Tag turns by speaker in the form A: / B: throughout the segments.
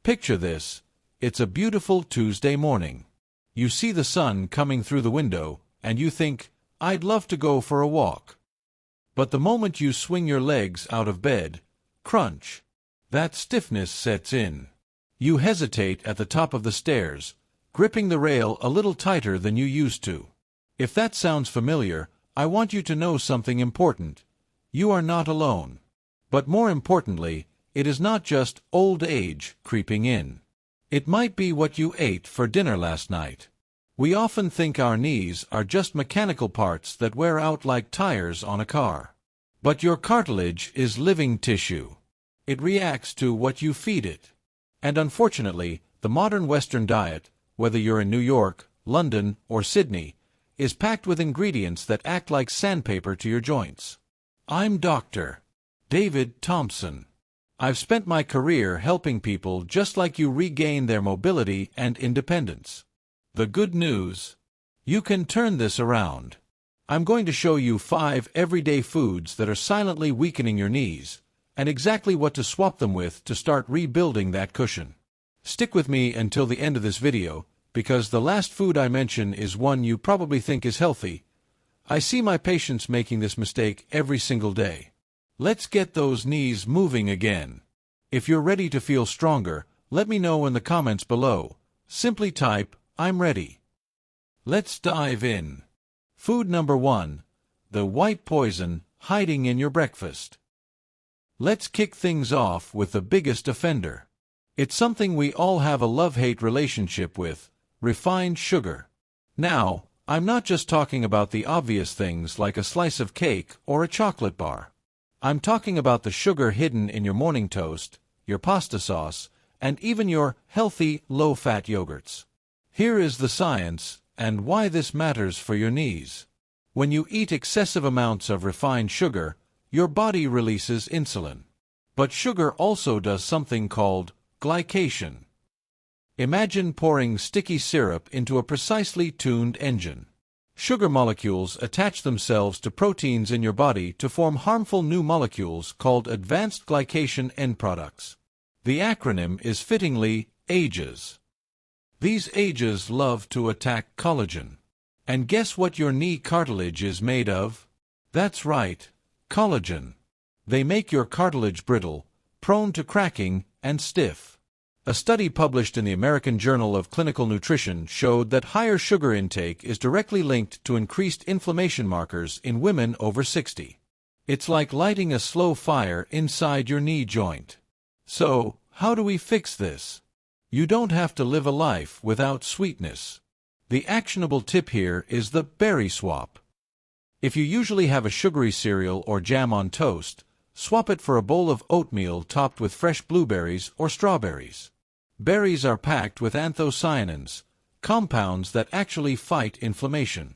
A: Picture this. It's a beautiful Tuesday morning. You see the sun coming through the window, and you think, I'd love to go for a walk. But the moment you swing your legs out of bed, crunch, that stiffness sets in. You hesitate at the top of the stairs, gripping the rail a little tighter than you used to. If that sounds familiar, I want you to know something important. You are not alone. But more importantly, it is not just old age creeping in. It might be what you ate for dinner last night. We often think our knees are just mechanical parts that wear out like tires on a car. But your cartilage is living tissue. It reacts to what you feed it. And unfortunately, the modern Western diet, whether you're in New York, London, or Sydney, is packed with ingredients that act like sandpaper to your joints. I'm Dr. David Thompson. I've spent my career helping people just like you regain their mobility and independence. The good news? You can turn this around. I'm going to show you 5 everyday foods that are silently weakening your knees, and exactly what to swap them with to start rebuilding that cushion. Stick with me until the end of this video, because the last food I mention is one you probably think is healthy. I see my patients making this mistake every single day. Let's get those knees moving again. If you're ready to feel stronger, let me know in the comments below. Simply type, I'm ready. Let's dive in. Food number 1. The white poison hiding in your breakfast. Let's kick things off with the biggest offender. It's something we all have a love-hate relationship with: refined sugar. Now, I'm not just talking about the obvious things like a slice of cake or a chocolate bar. I'm talking about the sugar hidden in your morning toast, your pasta sauce, and even your healthy, low-fat yogurts. Here is the science and why this matters for your knees. When you eat excessive amounts of refined sugar, your body releases insulin. But sugar also does something called glycation. Imagine pouring sticky syrup into a precisely tuned engine. Sugar molecules attach themselves to proteins in your body to form harmful new molecules called advanced glycation end-products. The acronym is fittingly AGEs. These AGEs love to attack collagen. And guess what your knee cartilage is made of? That's right, collagen. They make your cartilage brittle, prone to cracking, and stiff. A study published in the American Journal of Clinical Nutrition showed that higher sugar intake is directly linked to increased inflammation markers in women over 60. It's like lighting a slow fire inside your knee joint. So, how do we fix this? You don't have to live a life without sweetness. The actionable tip here is the berry swap. If you usually have a sugary cereal or jam on toast, swap it for a bowl of oatmeal topped with fresh blueberries or strawberries. Berries are packed with anthocyanins, compounds that actually fight inflammation.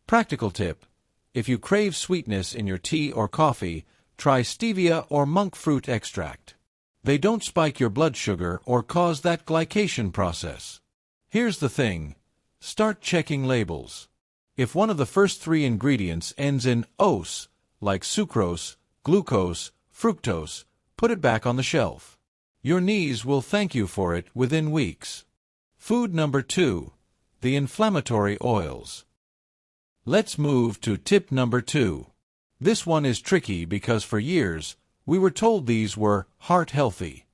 A: Practical tip: if you crave sweetness in your tea or coffee, try stevia or monk fruit extract. They don't spike your blood sugar or cause that glycation process. Here's the thing: start checking labels. If one of the first 3 ingredients ends in "ose," like sucrose, glucose, fructose, put it back on the shelf. Your knees will thank you for it within weeks. Food number 2. The inflammatory oils. Let's move to tip number 2. This one is tricky because for years, we were told these were heart-healthy.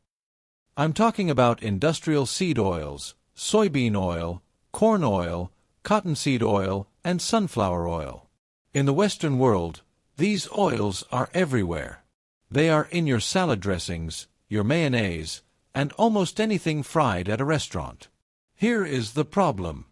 A: I'm talking about industrial seed oils, soybean oil, corn oil, cottonseed oil, and sunflower oil. In the Western world, these oils are everywhere. They are in your salad dressings, your mayonnaise, and almost anything fried at a restaurant. Here is the problem.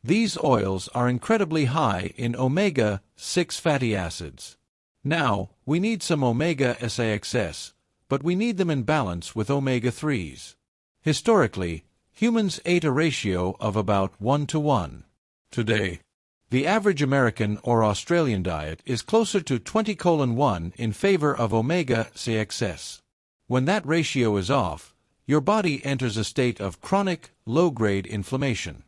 A: These oils are incredibly high in omega-6 fatty acids. Now, we need some omega-6, but we need them in balance with omega-3s. Historically, humans ate a ratio of about 1:1. Today, the average American or Australian diet is closer to 20:1 in favor of omega-6. When that ratio is off, your body enters a state of chronic, low-grade inflammation.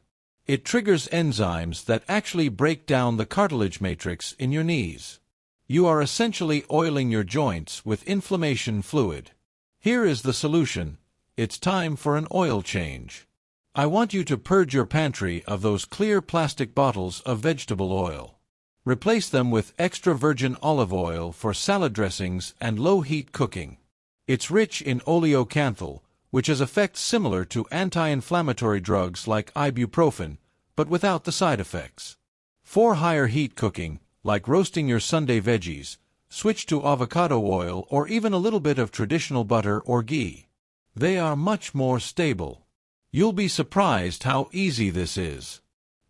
A: It triggers enzymes that actually break down the cartilage matrix in your knees. You are essentially oiling your joints with inflammation fluid. Here is the solution: it's time for an oil change. I want you to purge your pantry of those clear plastic bottles of vegetable oil. Replace them with extra virgin olive oil for salad dressings and low-heat cooking. It's rich in oleocanthal, which has effects similar to anti-inflammatory drugs like ibuprofen, but without the side effects. For higher heat cooking, like roasting your Sunday veggies, switch to avocado oil or even a little bit of traditional butter or ghee. They are much more stable. You'll be surprised how easy this is.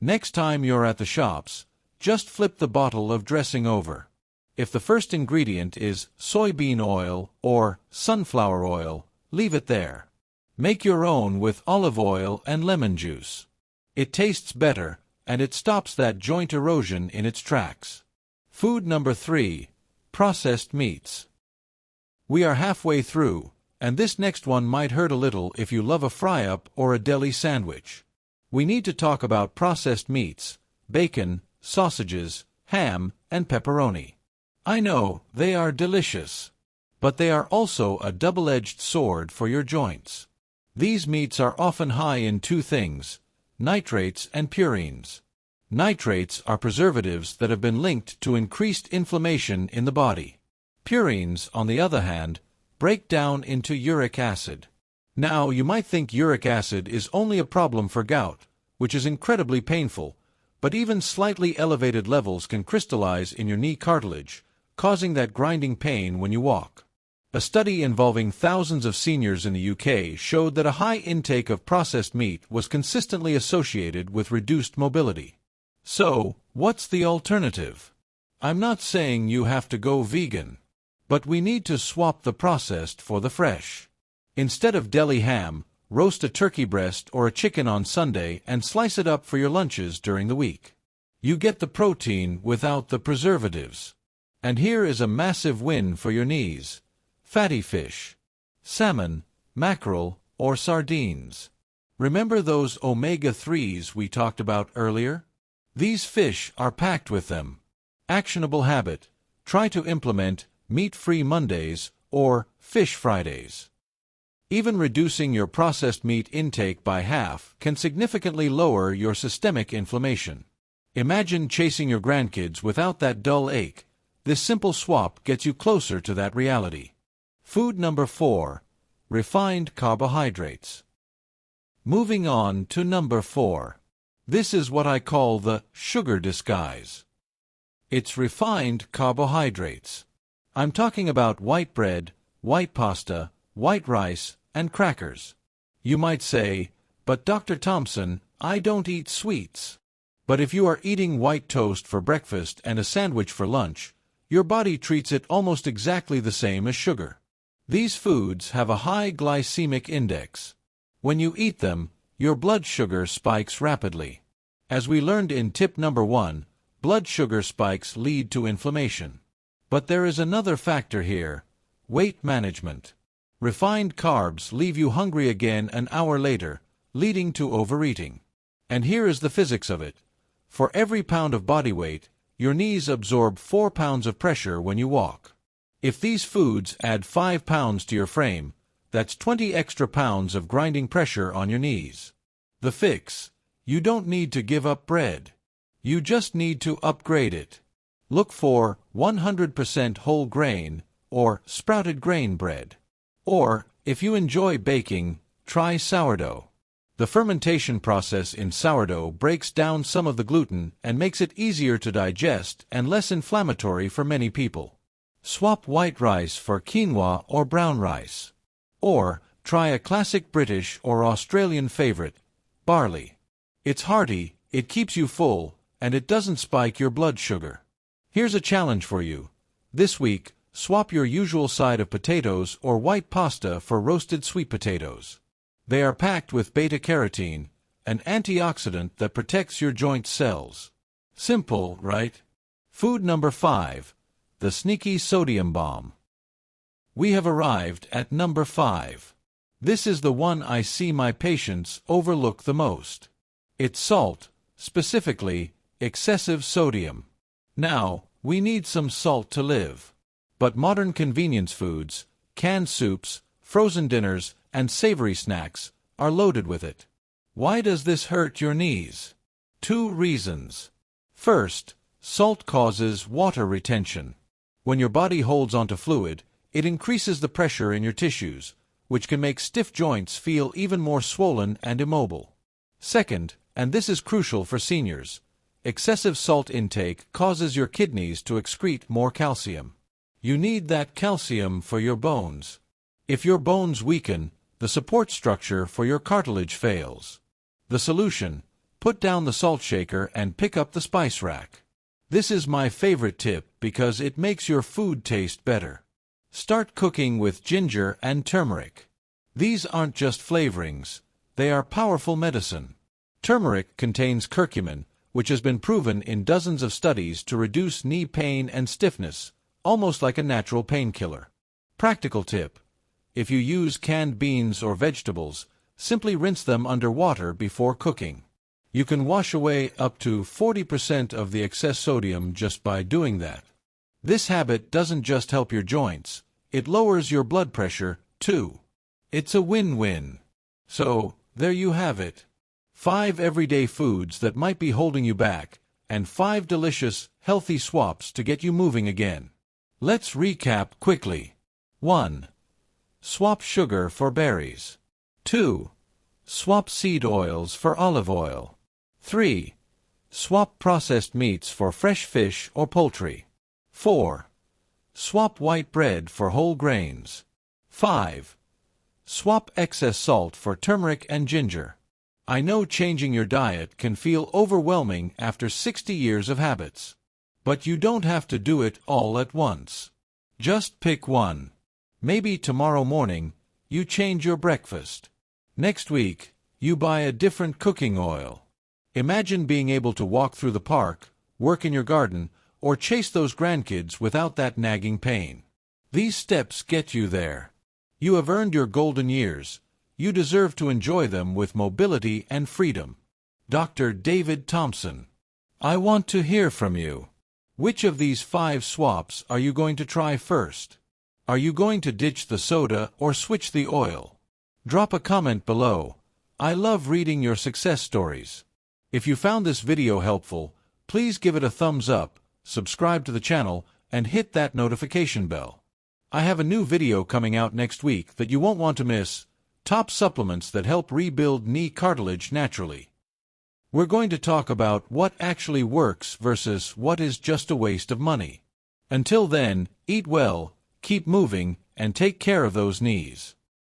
A: Next time you're at the shops, just flip the bottle of dressing over. If the first ingredient is soybean oil or sunflower oil, leave it there. Make your own with olive oil and lemon juice. It tastes better, and it stops that joint erosion in its tracks. Food number 3, processed meats. We are halfway through, and this next one might hurt a little if you love a fry-up or a deli sandwich. We need to talk about processed meats, bacon, sausages, ham, and pepperoni. I know, they are delicious. But they are also a double-edged sword for your joints. These meats are often high in two things: nitrates and purines. Nitrates are preservatives that have been linked to increased inflammation in the body. Purines, on the other hand, break down into uric acid. Now, you might think uric acid is only a problem for gout, which is incredibly painful, but even slightly elevated levels can crystallize in your knee cartilage, causing that grinding pain when you walk. A study involving thousands of seniors in the UK showed that a high intake of processed meat was consistently associated with reduced mobility. So, what's the alternative? I'm not saying you have to go vegan, but we need to swap the processed for the fresh. Instead of deli ham, roast a turkey breast or a chicken on Sunday and slice it up for your lunches during the week. You get the protein without the preservatives. And here is a massive win for your knees: fatty fish, salmon, mackerel, or sardines. Remember those omega-3s we talked about earlier? These fish are packed with them. Actionable habit: try to implement meat-free Mondays or fish Fridays. Even reducing your processed meat intake by half can significantly lower your systemic inflammation. Imagine chasing your grandkids without that dull ache. This simple swap gets you closer to that reality. Food number 4, refined carbohydrates. Moving on to number 4. This is what I call the sugar disguise. It's refined carbohydrates. I'm talking about white bread, white pasta, white rice, and crackers. You might say, "But Dr. Thompson, I don't eat sweets." But if you are eating white toast for breakfast and a sandwich for lunch, your body treats it almost exactly the same as sugar. These foods have a high glycemic index. When you eat them, your blood sugar spikes rapidly. As we learned in tip number 1, blood sugar spikes lead to inflammation. But there is another factor here: weight management. Refined carbs leave you hungry again an hour later, leading to overeating. And here is the physics of it. For every pound of body weight, your knees absorb 4 pounds of pressure when you walk. If these foods add 5 pounds to your frame, that's 20 extra pounds of grinding pressure on your knees. The fix: you don't need to give up bread. You just need to upgrade it. Look for 100% whole grain or sprouted grain bread. Or, if you enjoy baking, try sourdough. The fermentation process in sourdough breaks down some of the gluten and makes it easier to digest and less inflammatory for many people. Swap white rice for quinoa or brown rice. Or, try a classic British or Australian favorite, barley. It's hearty, it keeps you full, and it doesn't spike your blood sugar. Here's a challenge for you. This week, swap your usual side of potatoes or white pasta for roasted sweet potatoes. They are packed with beta-carotene, an antioxidant that protects your joint cells. Simple, right? Food number 5, the sneaky sodium bomb. We have arrived at number 5. This is the one I see my patients overlook the most. It's salt, specifically, excessive sodium. Now, we need some salt to live. But modern convenience foods, canned soups, frozen dinners, and savory snacks are loaded with it. Why does this hurt your knees? 2 reasons. First, salt causes water retention. When your body holds onto fluid, it increases the pressure in your tissues, which can make stiff joints feel even more swollen and immobile. Second, and this is crucial for seniors, excessive salt intake causes your kidneys to excrete more calcium. You need that calcium for your bones. If your bones weaken, the support structure for your cartilage fails. The solution: put down the salt shaker and pick up the spice rack. This is my favorite tip because it makes your food taste better. Start cooking with ginger and turmeric. These aren't just flavorings, they are powerful medicine. Turmeric contains curcumin, which has been proven in dozens of studies to reduce knee pain and stiffness, almost like a natural painkiller. Practical tip: if you use canned beans or vegetables, simply rinse them under water before cooking. You can wash away up to 40% of the excess sodium just by doing that. This habit doesn't just help your joints, it lowers your blood pressure, too. It's a win-win. So, there you have it. 5 everyday foods that might be holding you back, and 5 delicious, healthy swaps to get you moving again. Let's recap quickly. 1. Swap sugar for berries. 2. Swap seed oils for olive oil. 3. Swap processed meats for fresh fish or poultry. 4. Swap white bread for whole grains. 5. Swap excess salt for turmeric and ginger. I know changing your diet can feel overwhelming after 60 years of habits. But you don't have to do it all at once. Just pick one. Maybe tomorrow morning, you change your breakfast. Next week, you buy a different cooking oil. Imagine being able to walk through the park, work in your garden, or chase those grandkids without that nagging pain. These steps get you there. You have earned your golden years. You deserve to enjoy them with mobility and freedom. Dr. David Thompson. I want to hear from you. Which of these 5 swaps are you going to try first? Are you going to ditch the soda or switch the oil? Drop a comment below. I love reading your success stories. If you found this video helpful, please give it a thumbs up, subscribe to the channel, and hit that notification bell. I have a new video coming out next week that you won't want to miss: top supplements that help rebuild knee cartilage naturally. We're going to talk about what actually works versus what is just a waste of money. Until then, eat well, keep moving, and take care of those knees.